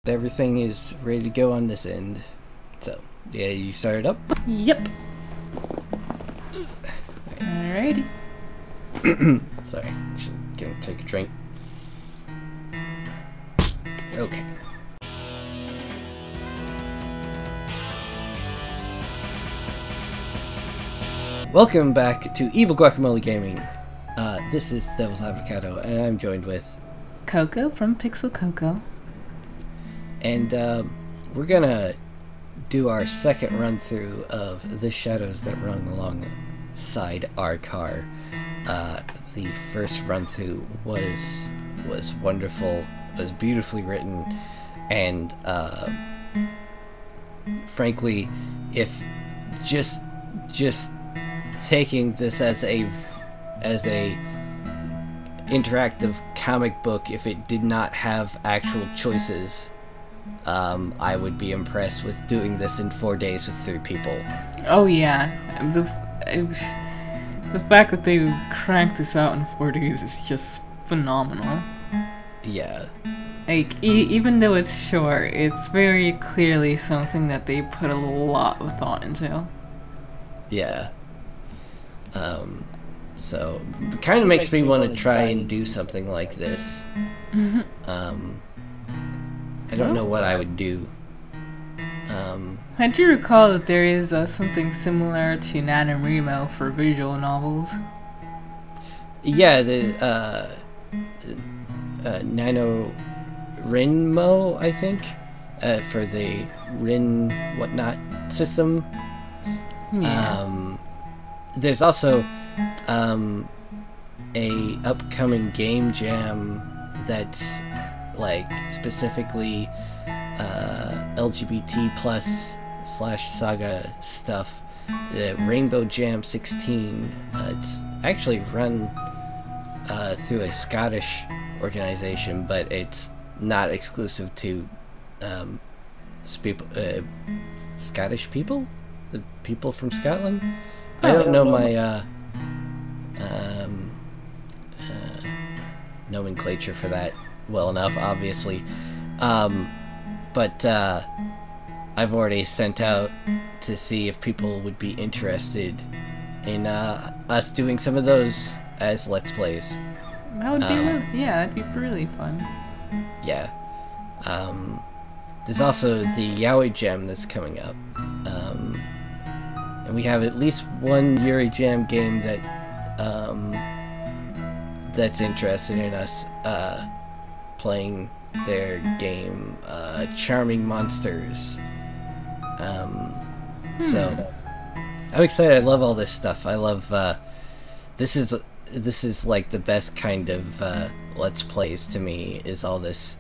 Everything is ready to go on this end. So, yeah, you start it up? Yep. Alrighty. Sorry, should go take a drink. Okay. Welcome back to Evil Guacamole Gaming. This is Devil's Avocado, and I'm joined with Coco from Pixel Coco. And we're gonna do our second run through of the shadows that run alongside our car. The first run through was wonderful, was beautifully written, and frankly, if just taking this as a interactive comic book, if it did not have actual choices, I would be impressed with doing this in 4 days with 3 people. Oh yeah, the fact that they cranked this out in 4 days is just phenomenal. Yeah. Like, even though it's short, it's very clearly something that they put a lot of thought into. Yeah. So, it kind of makes me want to try and do something like this. Mm-hmm. I don't know what I would do. I do recall that there is something similar to NaNoWriMo for visual novels. Yeah, the NaNoWriMo, I think, for the Rin whatnot system. Yeah. There's also a upcoming game jam that's like specifically LGBT plus / saga stuff. The Rainbow Jam 16. It's actually run through a Scottish organization, but it's not exclusive to Scottish people. The people from Scotland. I don't know my nomenclature for that well enough, obviously, but I've already sent out to see if people would be interested in us doing some of those as Let's Plays. That would be yeah, that'd be really fun. Yeah. There's also the Yaoi Jam that's coming up, and we have at least one Yuri Jam game that that's interested in us playing their game, Charming Monsters. So I'm excited. I love all this stuff. I love this is like the best kind of Let's Plays to me, is all this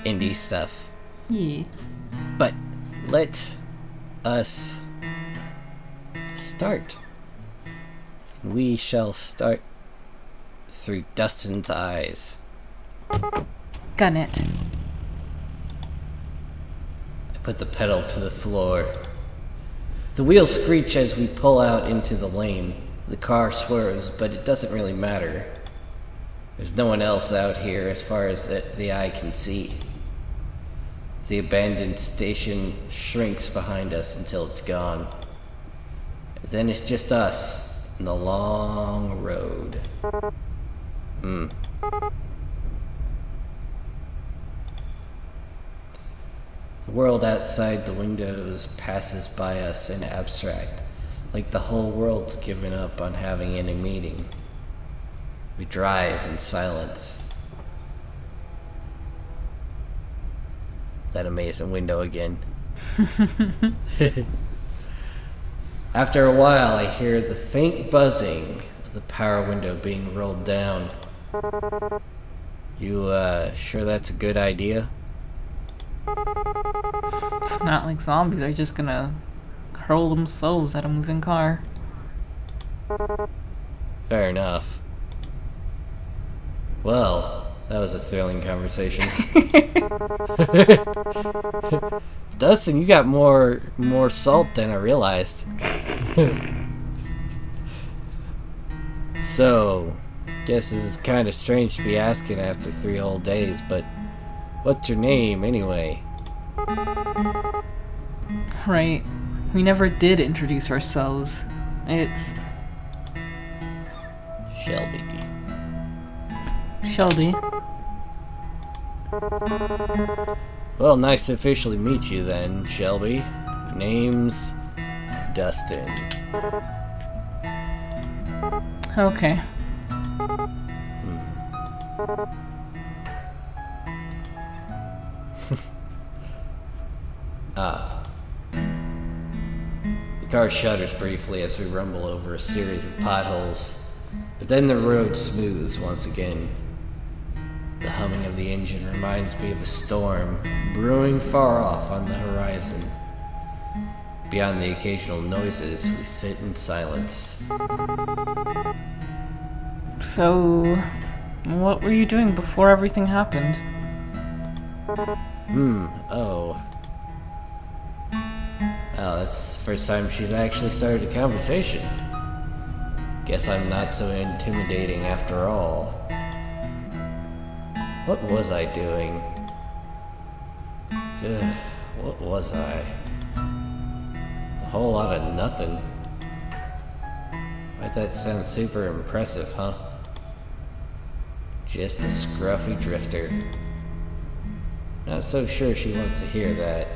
indie stuff. Yeah. But let us start. We shall start through Dustin's eyes. Gun it. I put the pedal to the floor. The wheels screech as we pull out into the lane. The car swerves, but it doesn't really matter. There's no one else out here as far as the eye can see. The abandoned station shrinks behind us until it's gone. And then it's just us and the long road. The world outside the windows passes by us in abstract, like the whole world's given up on having any meaning. We drive in silence. That amazing window again. After a while, I hear the faint buzzing of the power window being rolled down. You, sure that's a good idea? It's not like zombies are just gonna hurl themselves at a moving car. Fair enough. Well, that was a thrilling conversation. Dustin, you got more salt than I realized. So, guess this is kind of strange to be asking after 3 whole days, but what's your name anyway? Right. We never did introduce ourselves. It's... Shelby. Shelby. Well, nice to officially meet you then, Shelby. Name's Dustin. Okay. The car shudders briefly as we rumble over a series of potholes, but then the road smooths once again. The humming of the engine reminds me of a storm brewing far off on the horizon. Beyond the occasional noises, we sit in silence. So, what were you doing before everything happened? Oh. Oh, that's the first time she's actually started a conversation. Guess I'm not so intimidating after all. What was I doing? What was I? A whole lot of nothing. Why'd that sound super impressive, huh? Just a scruffy drifter. Not so sure she wants to hear that.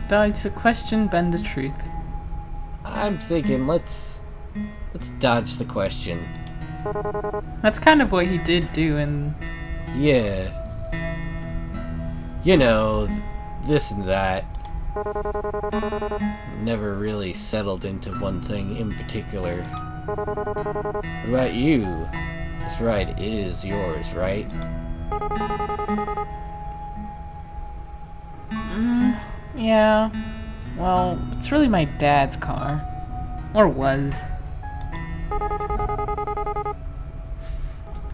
Dodge the question, bend the truth. I'm thinking let's dodge the question. That's kind of what he did do, and... Yeah. You know, this and that. Never really settled into one thing in particular. What about you? This ride is yours, right? Yeah. Well, it's really my dad's car. Or was.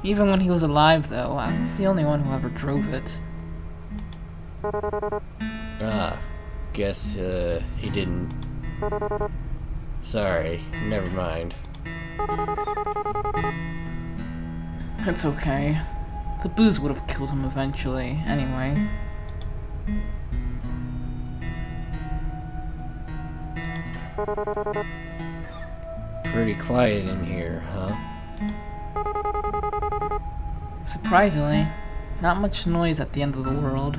Even when he was alive, though, I was the only one who ever drove it. Guess, he didn't. Sorry, never mind. It's okay. The booze would have killed him eventually, anyway. Pretty quiet in here, huh? Surprisingly, not much noise at the end of the world.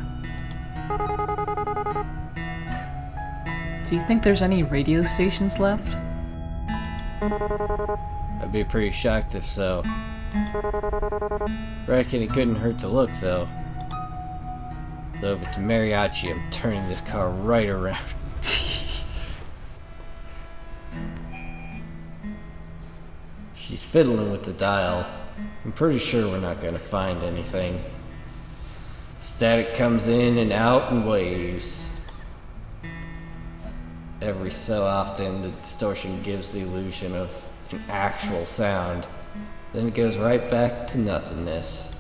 Do you think there's any radio stations left? I'd be pretty shocked if so. Reckon it couldn't hurt to look, though. Though if it's mariachi, I'm turning this car right around. She's fiddling with the dial. I'm pretty sure we're not gonna find anything. Static comes in and out in waves. Every so often, the distortion gives the illusion of an actual sound. Then it goes right back to nothingness.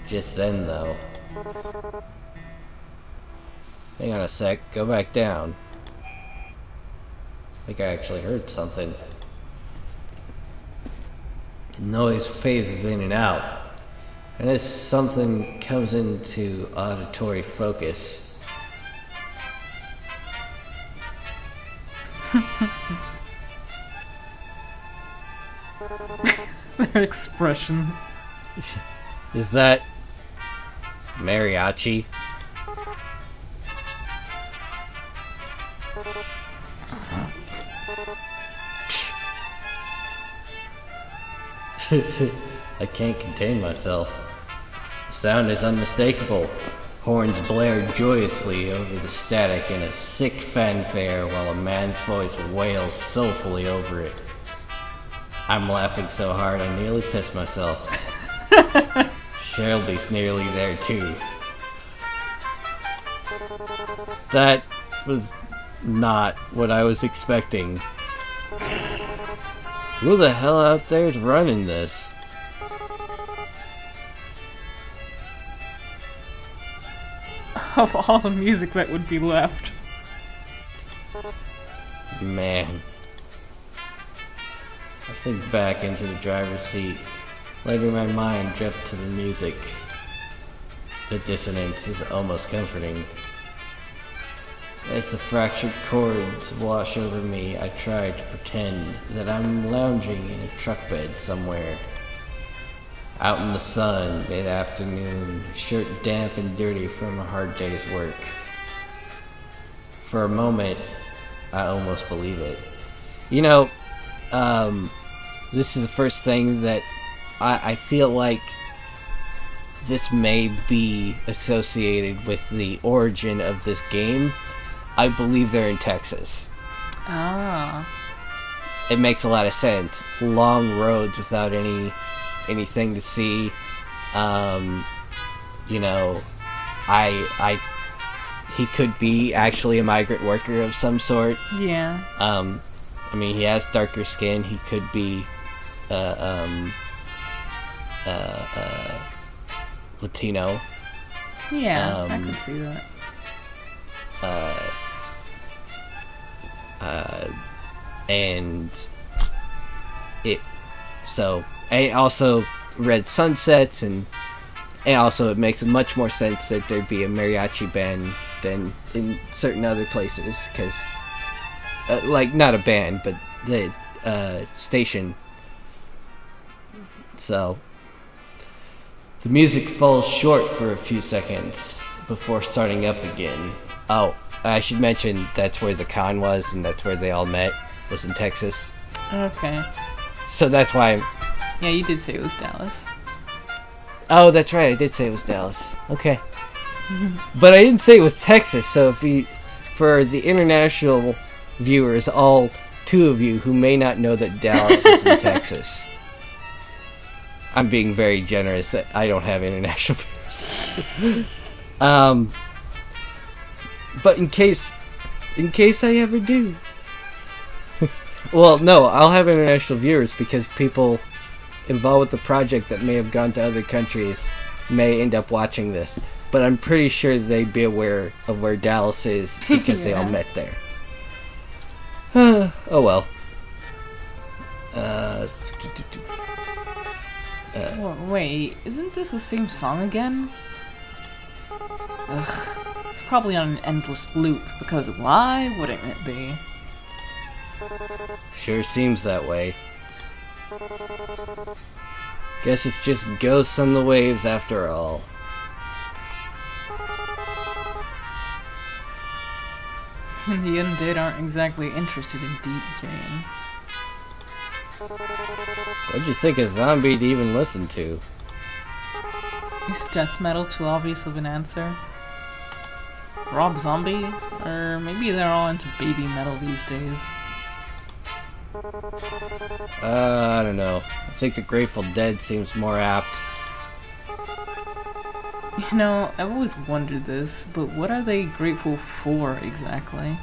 Just then, though. Hang on a sec, go back down. I think I actually heard something. The noise phases in and out, and as something comes into auditory focus. Their expressions. Is that mariachi? I can't contain myself. The sound is unmistakable. Horns blare joyously over the static in a sick fanfare while a man's voice wails soulfully over it. I'm laughing so hard I nearly pissed myself. Shelby's nearly there too. That was not what I was expecting. Who the hell out there is running this? Of all the music that would be left. Man. I sink back into the driver's seat, letting my mind drift to the music. The dissonance is almost comforting. As the fractured chords wash over me, I try to pretend that I'm lounging in a truck bed somewhere. Out in the sun, mid-afternoon, shirt damp and dirty from a hard day's work. For a moment, I almost believe it. You know, this is the first thing that I feel like this may be associated with the origin of this game. I believe they're in Texas. Ah. It makes a lot of sense. Long roads without anything to see. You know, he could be actually a migrant worker of some sort. Yeah. I mean, he has darker skin. He could be, Latino. Yeah, I can see that. And I also read Sunsets, and also it makes much more sense that there'd be a mariachi band than in certain other places, because, like, not a band, but the station. So, the music falls short for a few seconds before starting up again. Oh, I should mention that's where the con was, and that's where they all met, was in Texas. Okay. So that's why Yeah, you did say it was Dallas. Oh, that's right, I did say it was Dallas. Okay. But I didn't say it was Texas, so for the international viewers, all two of you who may not know that Dallas is in Texas. I'm being very generous that I don't have international viewers. But in case I ever do. Well, no, I'll have international viewers because people involved with the project that may have gone to other countries may end up watching this. But I'm pretty sure they'd be aware of where Dallas is because Yeah. they all met there. Oh well. Wait, isn't this the same song again? Ugh, it's probably on an endless loop, because why wouldn't it be? Sure seems that way. Guess it's just ghosts on the waves after all. And the undead aren't exactly interested in DJing. What'd you think a zombie to even listen to? Is death metal too obvious of an answer? Rob Zombie? Or maybe they're all into baby metal these days. I don't know. I think the Grateful Dead seems more apt. You know, I've always wondered this, but what are they grateful for exactly?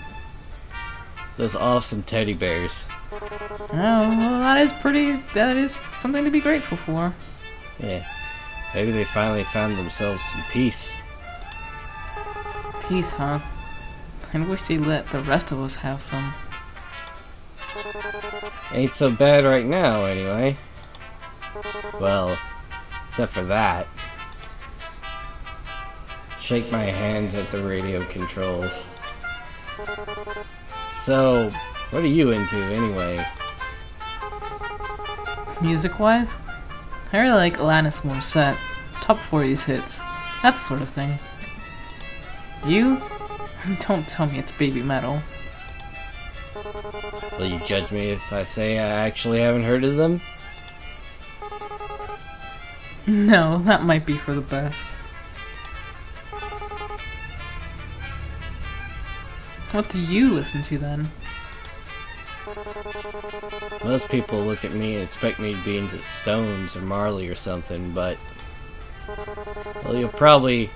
Those awesome teddy bears. Oh, well, that is something to be grateful for. Yeah. Maybe they finally found themselves some peace. Peace, huh? I wish they'd let the rest of us have some. Ain't so bad right now, anyway. Well, except for that. Shake my hands at the radio controls. So, what are you into, anyway? Music-wise? I really like Alanis Morissette, top 40s hits, that sort of thing. You? Don't tell me it's baby metal. Will you judge me if I say I actually haven't heard of them? No, that might be for the best. What do you listen to then? Most people look at me and expect me to be into Stones or Marley or something, but... well, you'll probably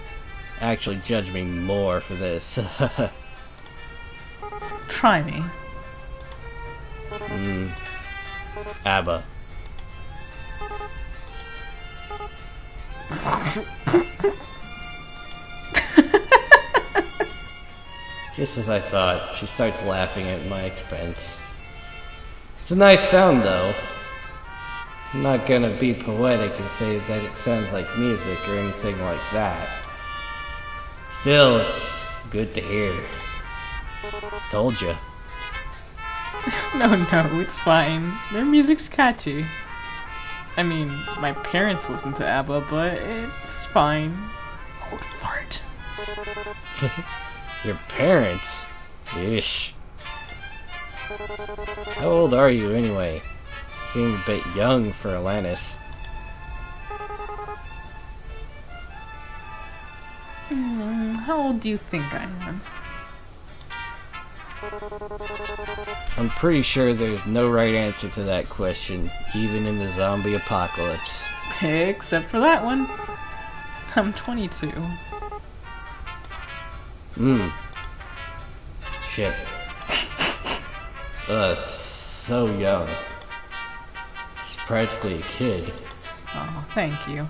actually judge me more for this. Try me. ABBA. Just as I thought, she starts laughing at my expense. It's a nice sound, though. I'm not gonna be poetic and say that it sounds like music or anything like that. Still, it's good to hear. Told ya. No, it's fine. Their music's catchy. I mean, my parents listen to ABBA, but it's fine. Old fart. Your parents? Ish. How old are you anyway? Seem a bit young for Alanis. How old do you think I am? I'm pretty sure there's no right answer to that question, even in the zombie apocalypse. Except for that one. I'm 22. Shit. So young. She's practically a kid. Oh, thank you.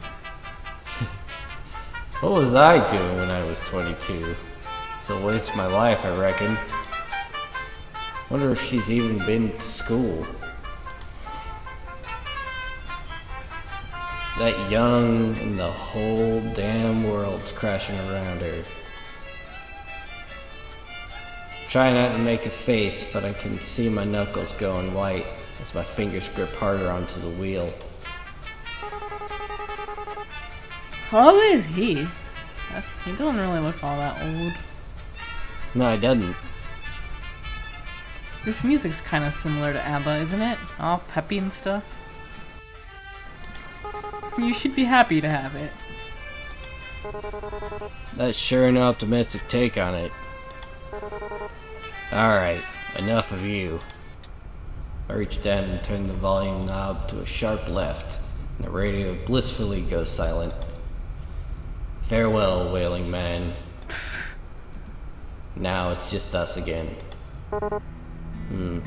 What was I doing when I was 22? It's a waste of my life, I reckon. Wonder if she's even been to school. That young and the whole damn world's crashing around her. Try not to make a face, but I can see my knuckles going white as my fingers grip harder onto the wheel. How old is he? He doesn't really look all that old. No, I didn't. This music's kind of similar to ABBA, isn't it? All peppy and stuff. You should be happy to have it. That's sure an optimistic take on it. Alright, enough of you. I reach down and turn the volume knob to a sharp left, and the radio blissfully goes silent. Farewell, wailing man. Now it's just us again. Do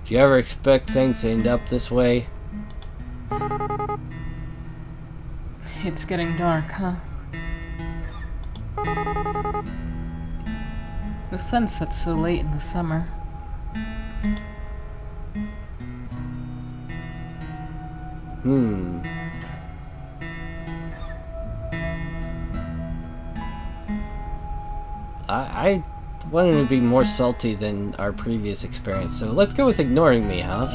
you ever expect things to end up this way? It's getting dark, huh? The sun sets so late in the summer. I wanted to be more salty than our previous experience, so let's go with ignoring me, huh?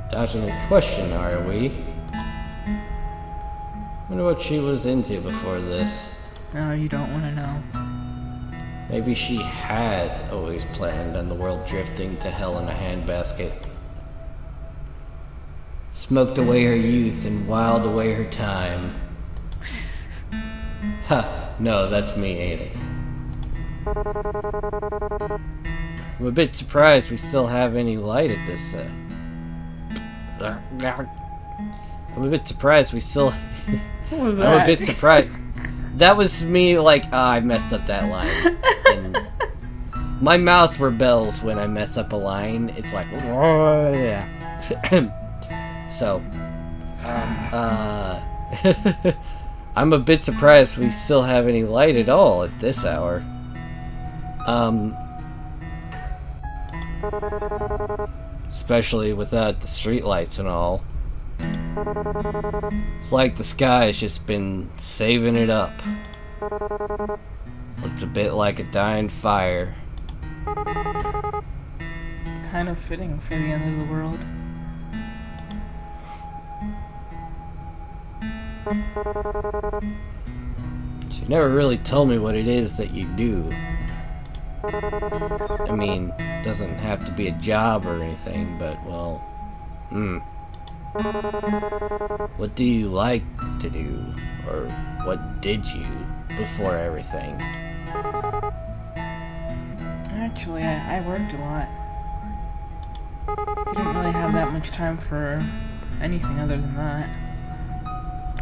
Dodging the question, are we? Wonder what she was into before this. No, you don't want to know. Maybe she has always planned on the world drifting to hell in a handbasket. Smoked away her youth and wiled away her time. Ha, no, that's me, ain't it? I'm a bit surprised we still have any light at this, I'm a bit surprised we still... What was that? I'm a bit surprised. That was me, like, I messed up that line. And my mouth rebels when I mess up a line. It's like, yeah. So, I'm a bit surprised we still have any light at all at this hour. Especially without the streetlights and all. It's like the sky's just been saving it up. Looks a bit like a dying fire. Kind of fitting for the end of the world. She never really told me what it is that you do. I mean, it doesn't have to be a job or anything, but, well, what do you like to do? Or what did you before everything? Actually, I worked a lot. Didn't really have that much time for anything other than that.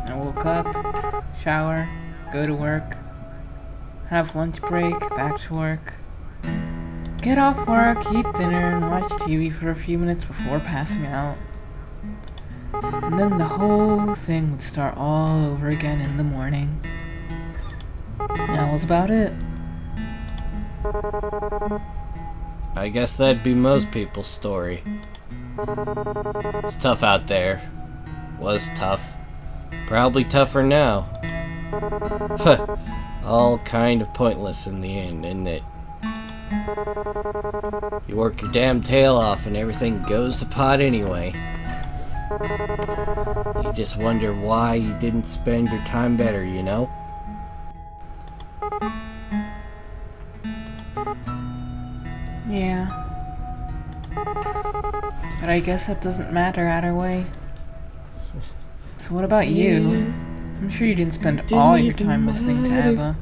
I woke up, shower, go to work, have lunch break, back to work, get off work, eat dinner, and watch TV for a few minutes before passing out. And then the whole thing would start all over again in the morning. That was about it. I guess that'd be most people's story. It's tough out there. Was tough. Probably tougher now. All kind of pointless in the end, isn't it? You work your damn tail off and everything goes to pot anyway. You just wonder why you didn't spend your time better, you know? Yeah. But I guess that doesn't matter either way. So what about you? I'm sure you didn't spend all your time listening to ABBA.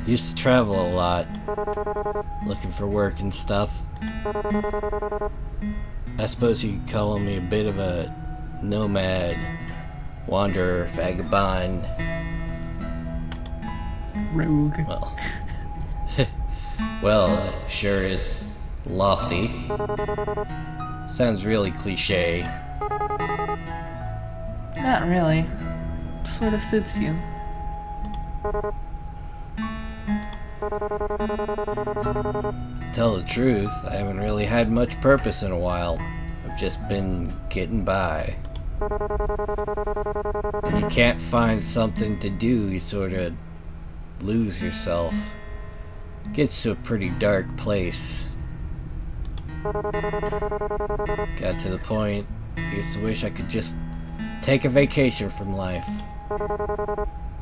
Used to travel a lot, looking for work and stuff. I suppose you could call me a bit of a nomad, wanderer, vagabond. Rogue. Well, sure is lofty. Sounds really cliche. Not really. Sort of suits you. Tell the truth, I haven't really had much purpose in a while. I've just been getting by. When you can't find something to do, you sort of lose yourself. It gets to a pretty dark place. Got to the point, I used to wish I could just take a vacation from life.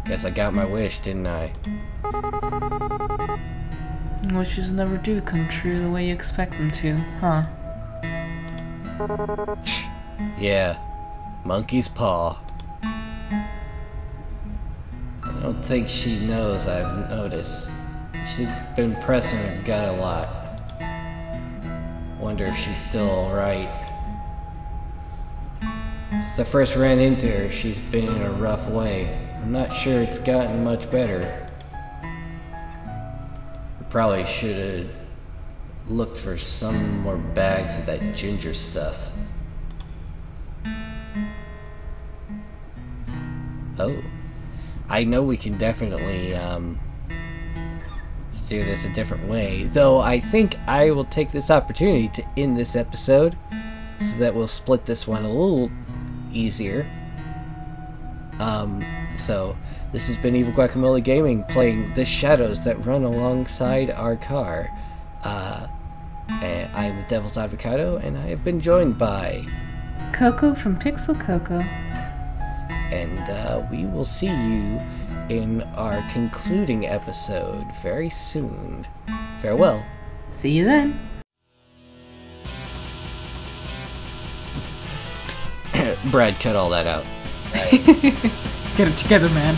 Guess I got my wish, didn't I? Wishes never do come true the way you expect them to, huh? Yeah, monkey's paw. I don't think she knows I've noticed. She's been pressing her gut a lot. Wonder if she's still alright. Since I first ran into her, she's been in a rough way. I'm not sure it's gotten much better. Probably should have looked for some more bags of that ginger stuff. Oh, I know we can definitely steer this a different way, though I think I will take this opportunity to end this episode so that we'll split this one a little easier. So this has been Evil Guacamole Gaming playing The Shadows That Run Alongside Our Car. And I am the Devil's Avocado, and I have been joined by Coco from Pixel Coco. And we will see you in our concluding episode very soon. Farewell. See you then. Brad, cut all that out. Get it together, man.